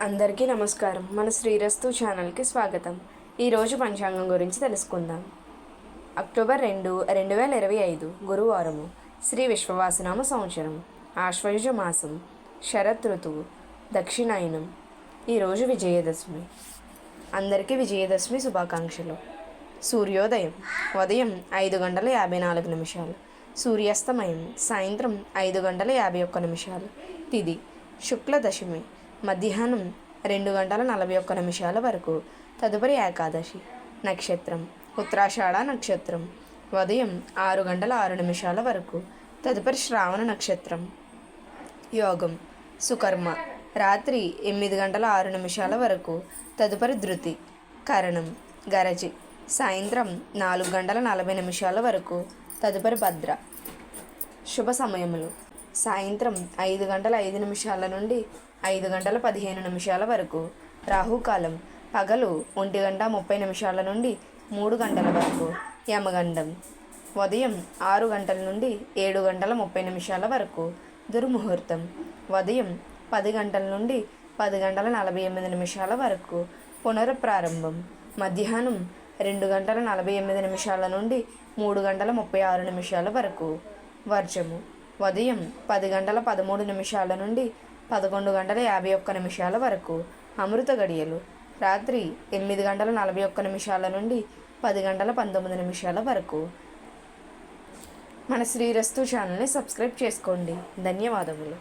అందరికీ నమస్కారం. మన శ్రీరస్తు ఛానల్కి స్వాగతం. ఈరోజు పంచాంగం గురించి తెలుసుకుందాం. అక్టోబర్ 2, 2025 గురువారము. శ్రీ విశ్వవాసనామ సంవత్సరం, ఆశ్వయుజ మాసం, శరత్ ఋతువు, దక్షిణాయనం. ఈరోజు విజయదశమి. అందరికీ విజయదశమి శుభాకాంక్షలు. సూర్యోదయం ఉదయం 5:54, సూర్యాస్తమయం సాయంత్రం 5:51. తిథి శుక్లదశమి మధ్యాహ్నం 2:41 వరకు. తదుపరి ఏకాదశి. నక్షత్రం ఉత్తరాషాఢ నక్షత్రం ఉదయం 6:06 వరకు. తదుపరి శ్రావణ నక్షత్రం. యోగం సుకర్మ రాత్రి 8:06 వరకు. తదుపరి ధృతి. కరణం గరజి సాయంత్రం 4:40 వరకు. తదుపరి భద్ర. శుభ సమయములు సాయంత్రం 5:05 నుండి 5:15 వరకు. రాహుకాలం పగలు 1:30 నుండి 3 వరకు. యమగండం ఉదయం 6 నుండి 7:30 వరకు. దుర్ముహూర్తం ఉదయం 10 నుండి 10:48 వరకు. పునఃప్రారంభం మధ్యాహ్నం 2:48 నుండి 3:36 వరకు. వర్జము ఉదయం 10:13 నుండి 11:51 వరకు. అమృత గడియలు రాత్రి 8:41 నుండి 10:19 వరకు. మన శ్రీరస్తు ఛానల్ని సబ్స్క్రైబ్ చేసుకోండి. ధన్యవాదములు.